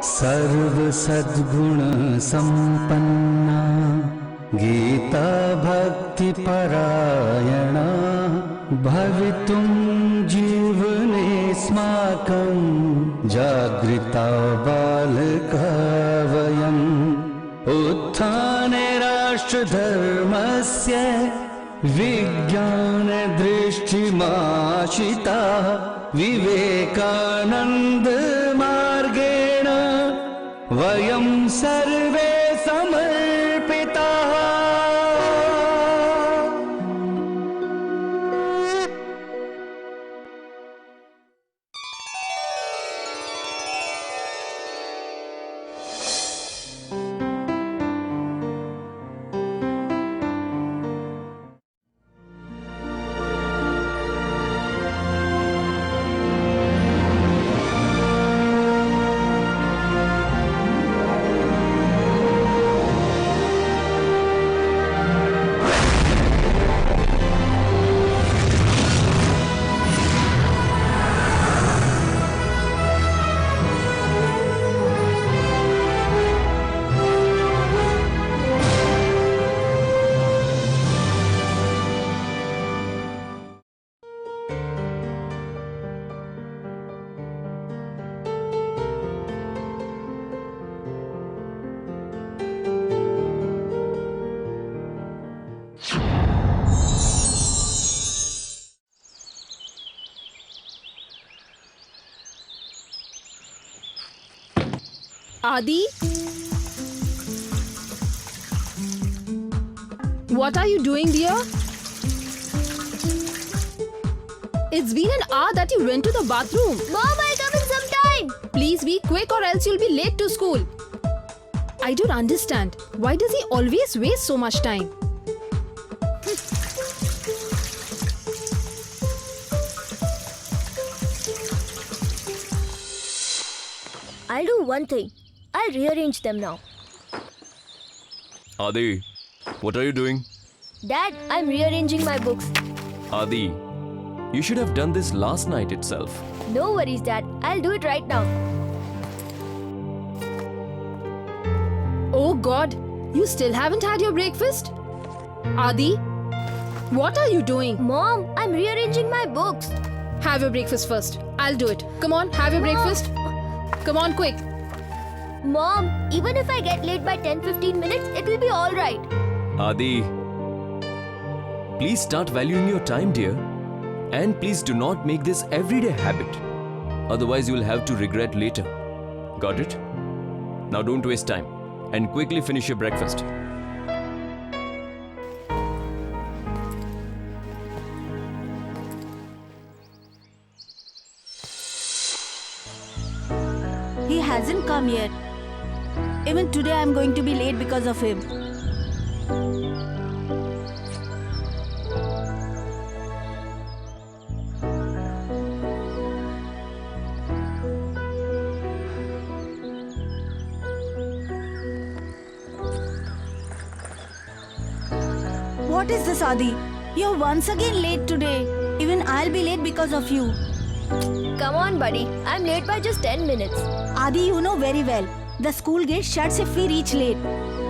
सर्व सद्गुण संपन्ना गीता भक्ति परायणा भवितुं जीवनेऽस्माकं जागृता बालका वयम् उत्थाने राष्ट्रधर्मस्य विज्ञानदृष्टिमाशिता विवेकानन्द मार्गेण वयं सर्वे समर्पिताः। Adi? What are you doing, dear? It's been an hour that you went to the bathroom. Mom, I'll come in some time. Please be quick or else you'll be late to school. I don't understand. Why does he always waste so much time? I'll do one thing. I'll rearrange them now. Adi, what are you doing? Dad, I'm rearranging my books. Adi, you should have done this last night itself. No worries, Dad. I'll do it right now. Oh God, you still haven't had your breakfast? Adi, what are you doing? Mom, I'm rearranging my books. Have your breakfast first. I'll do it. Come on, have your breakfast. Come on, quick. Mom, even if I get late by 10-15 minutes, it will be alright. Adi, please start valuing your time, dear. And please do not make this everyday habit. Otherwise, you will have to regret later. Got it? Now don't waste time and quickly finish your breakfast. He hasn't come yet. Even today I'm going to be late because of him. What is this, Adi? You're once again late today. Even I'll be late because of you. Come on, buddy. I'm late by just 10 minutes. Adi, you know very well. The school gate shuts if we reach late.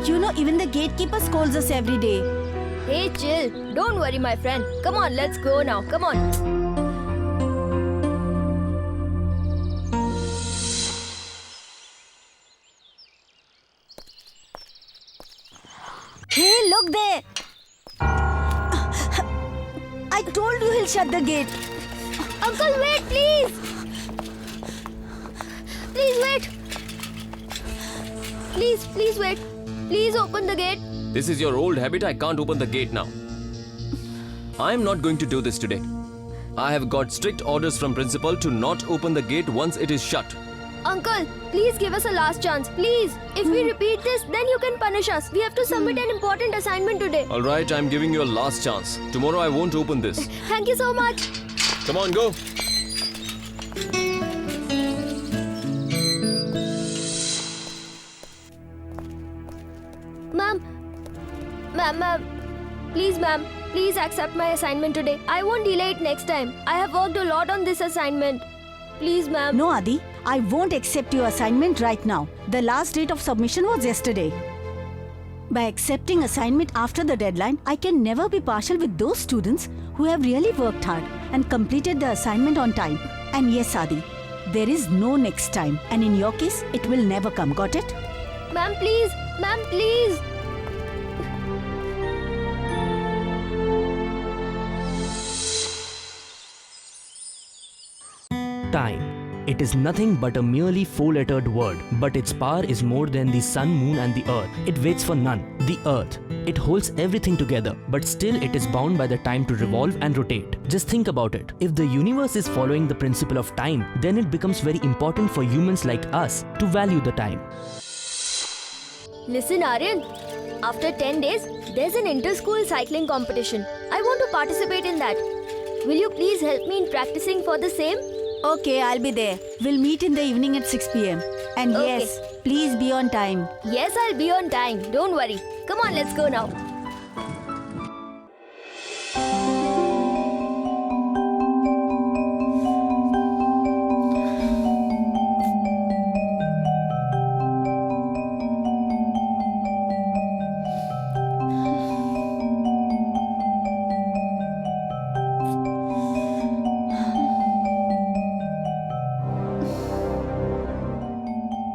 You know, even the gatekeeper scolds us every day. Hey, chill. Don't worry, my friend. Come on, let's go now. Come on. Hey, look there! I told you he'll shut the gate. Uncle, wait, please. Please wait. Please wait. Please open the gate. This is your old habit. I can't open the gate now. I am not going to do this today. I have got strict orders from principal to not open the gate once it is shut. Uncle, please give us a last chance. Please. If we repeat this, then you can punish us. We have to submit an important assignment today. Alright, I am giving you a last chance. Tomorrow I won't open this. Thank you so much. Come on, go. Ma'am. Please accept my assignment today. I won't delay it next time. I have worked a lot on this assignment. please, ma'am. No, Adi, I won't accept your assignment right now. The last date of submission was yesterday. By accepting assignment after the deadline, I can never be partial with those students who have really worked hard and completed the assignment on time. And yes, Adi, there is no next time. And in your case, it will never come. Got it? Ma'am, please. Ma'am, please. Time. It is nothing but a merely four-lettered word, but its power is more than the sun, moon and the earth. It waits for none. The earth. It holds everything together, but still it is bound by the time to revolve and rotate. Just think about it. If the universe is following the principle of time, then it becomes very important for humans like us to value the time. Listen, Aryan. After 10 days, there's an inter-school cycling competition. I want to participate in that. Will you please help me in practicing for the same? Okay, I'll be there. We'll meet in the evening at 6 p.m. And Okay. yes, please be on time. Yes, I'll be on time. Don't worry. Come on, let's go now.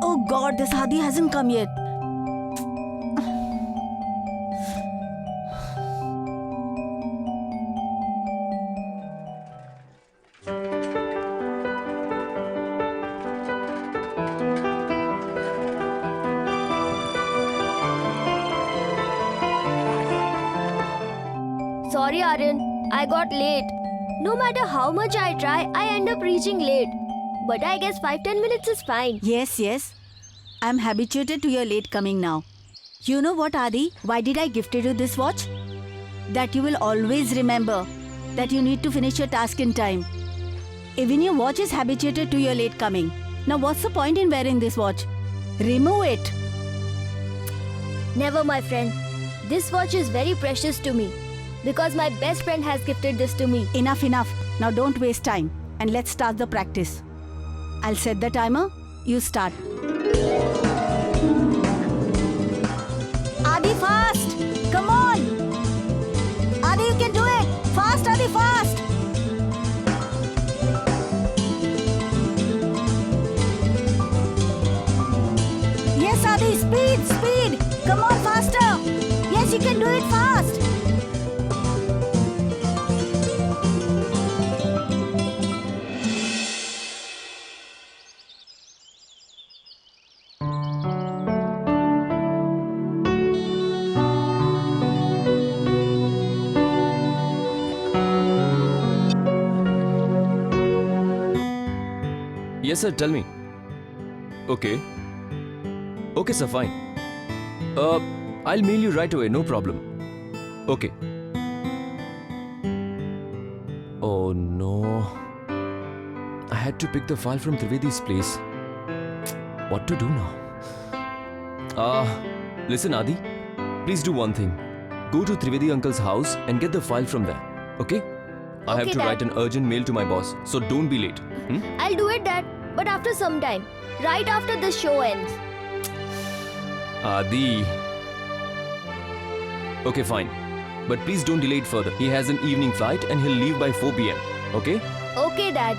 Oh God, this Adi hasn't come yet. Sorry, Aryan. I got late. No matter how much I try, I end up reaching late. But I guess 5-10 minutes is fine. Yes, yes. I'm habituated to your late coming now. You know what, Adi? Why did I gift you this watch? That you will always remember that you need to finish your task in time. Even your watch is habituated to your late coming. Now what's the point in wearing this watch? Remove it. Never, my friend. This watch is very precious to me. Because my best friend has gifted this to me. Enough, enough. Now don't waste time and let's start the practice. I'll set the timer. You start. Adi, fast! Come on! Adi, you can do it! Fast, Adi, fast! Yes, Adi, speed, speed! Come on, faster! Yes, you can do it fast! Yes, sir, tell me. Okay. Okay, sir, fine. I'll mail you right away, no problem. Okay. Oh no. I had to pick the file from Trivedi's place. What to do now? Listen, Adi. Please do one thing. Go to Trivedi uncle's house and get the file from there. Okay? I have Okay, to Dad. write an urgent mail to my boss, so don't be late. Hmm? I'll do it, Dad. But after some time. Right after the show ends. Adi. Okay, fine. But please don't delay it further. He has an evening flight and he'll leave by 4 p.m. Okay? Okay, Dad.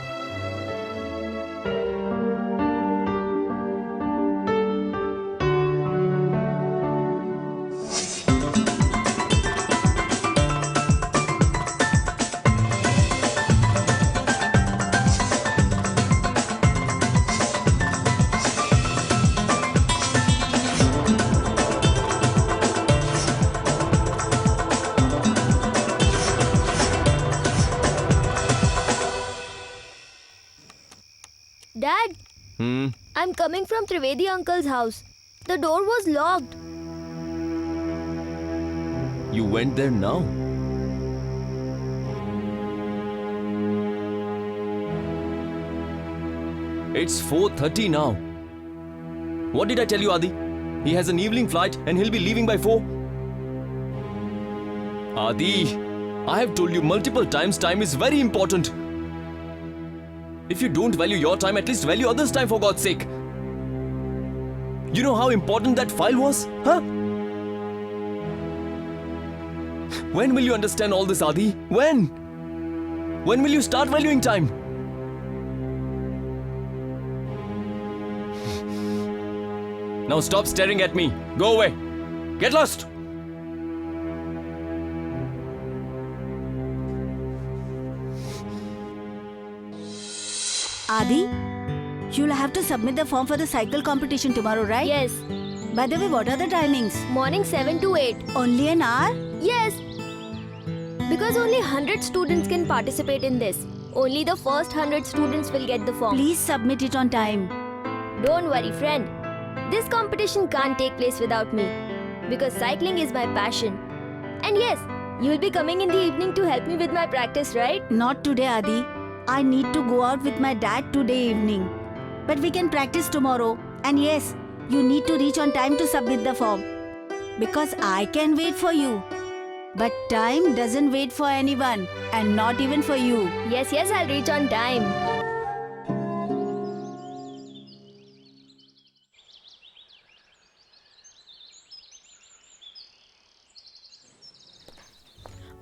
Dad, Hmm. I'm coming from Trivedi uncle's house. The door was locked. You went there now? It's 4:30 now. What did I tell you, Adi? He has an evening flight and he'll be leaving by 4. Adi, I have told you multiple times time is very important. If you don't value your time, at least value others' time for God's sake. You know how important that file was? Huh? When will you understand all this, Adi? When? When will you start valuing time? Now stop staring at me. Go away. Get lost. Adi, you'll have to submit the form for the cycle competition tomorrow, right? Yes. By the way, what are the timings? Morning 7 to 8. Only an hour? Yes. Because only 100 students can participate in this. Only the first 100 students will get the form. Please submit it on time. Don't worry, friend. This competition can't take place without me. Because cycling is my passion. And yes, you'll be coming in the evening to help me with my practice, right? Not today, Adi. I need to go out with my dad today evening. But we can practice tomorrow. And yes, you need to reach on time to submit the form. Because I can wait for you. But time doesn't wait for anyone. And not even for you. Yes, I'll reach on time.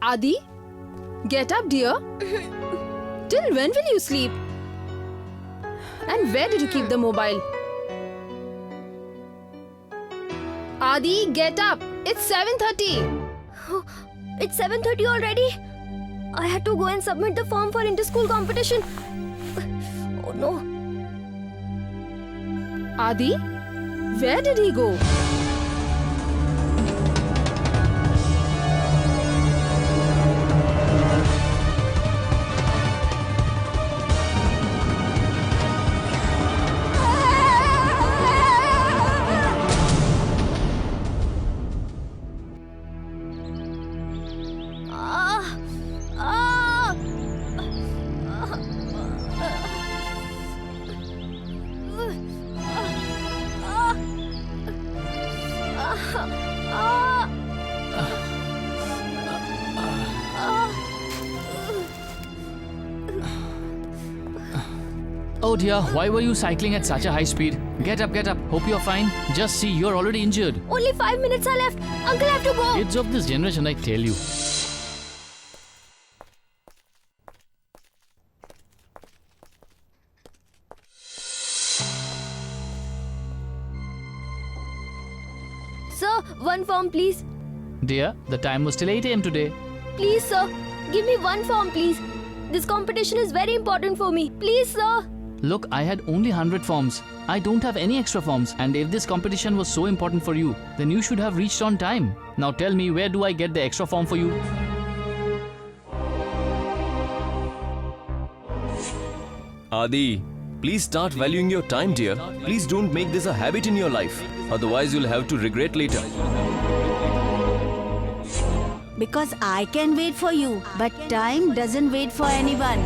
Adi, get up, dear. Till when will you sleep? And where did you keep the mobile? Adi, get up. It's 7:30. It's 7:30 already. I had to go and submit the form for inter-school competition. Oh no. Adi, where did he go? Oh dear, why were you cycling at such a high speed? Get up, get up. Hope you're fine. Just see, you're already injured. Only 5 minutes are left. Uncle, I have to go. Kids of this generation, I tell you. Sir, one form, please. Dear, the time was till 8 a.m. today. Please, sir. Give me one form, please. This competition is very important for me. Please, sir. Look, I had only 100 forms. I don't have any extra forms. And if this competition was so important for you, then you should have reached on time. Now tell me, where do I get the extra form for you? Adi, please start valuing your time, dear. Please don't make this a habit in your life. Otherwise, you'll have to regret later. Because I can wait for you. But time doesn't wait for anyone.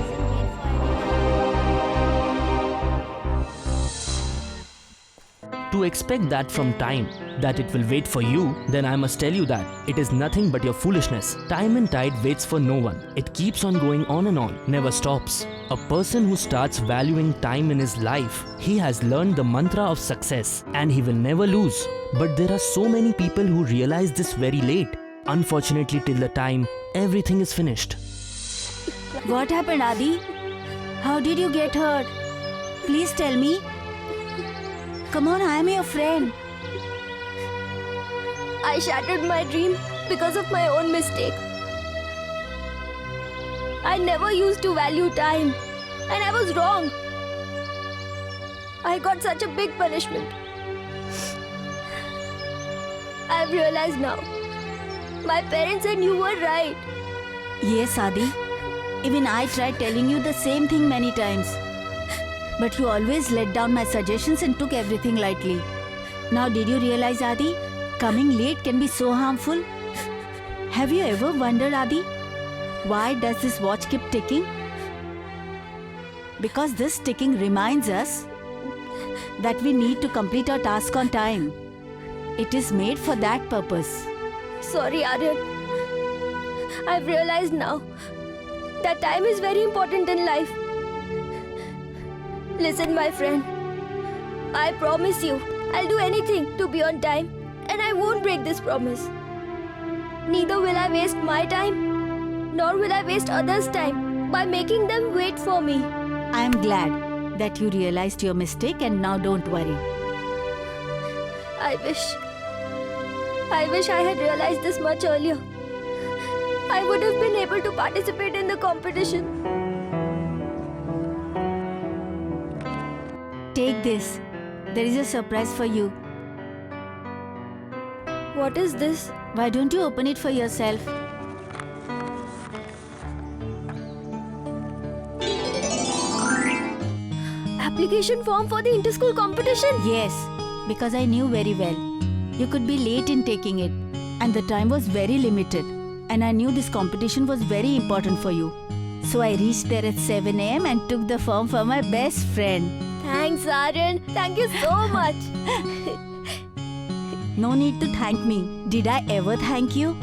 To expect that from time, that it will wait for you, then I must tell you that it is nothing but your foolishness. Time and tide waits for no one. It keeps on going on and on, never stops. A person who starts valuing time in his life, he has learned the mantra of success and he will never lose. But there are so many people who realize this very late. Unfortunately, till the time, everything is finished. What happened, Adi? How did you get hurt? Please tell me. Come on, I am your friend. I shattered my dream because of my own mistake. I never used to value time, and I was wrong. I got such a big punishment. I've realized now. My parents and you were right. Yes, Adi. Even I tried telling you the same thing many times. But you always let down my suggestions and took everything lightly. Now did you realize, Adi? Coming late can be so harmful. Have you ever wondered, Adi? Why does this watch keep ticking? Because this ticking reminds us that we need to complete our task on time. It is made for that purpose. Sorry, Aryan. I've realized now that time is very important in life. Listen, my friend. I promise you, I'll do anything to be on time, and I won't break this promise. Neither will I waste my time, nor will I waste others' time by making them wait for me. I am glad that you realized your mistake and now don't worry. I wish I had realized this much earlier. I would have been able to participate in the competition. Take this. There is a surprise for you. What is this? Why don't you open it for yourself? Application form for the inter-school competition? Yes, because I knew very well. You could be late in taking it, and the time was very limited. And I knew this competition was very important for you. So I reached there at 7 a.m. and took the form for my best friend. Thanks, Aryan. Thank you so much. No need to thank me. Did I ever thank you?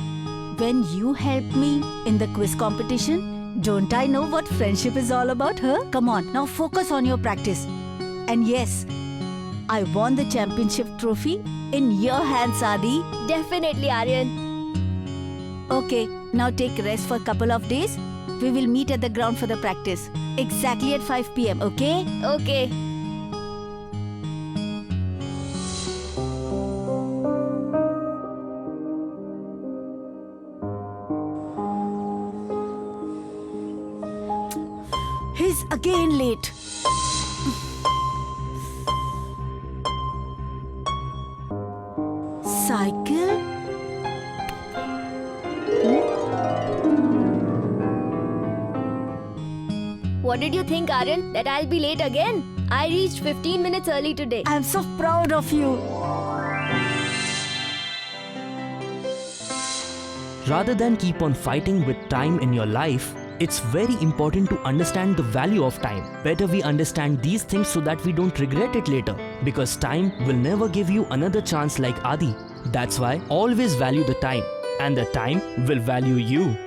When you helped me in the quiz competition, don't I know what friendship is all about, huh? Come on, now focus on your practice. And yes, I won the championship trophy in your hands, Adi. Definitely, Aryan. Okay, now take rest for a couple of days. We will meet at the ground for the practice. Exactly at 5 p.m., okay? Okay. He's again late. Cycle? What did you think, Aryan? That I'll be late again? I reached 15 minutes early today. I'm so proud of you. Rather than keep on fighting with time in your life, it's very important to understand the value of time. Better we understand these things so that we don't regret it later. Because time will never give you another chance like Adi. That's why always value the time, and the time will value you.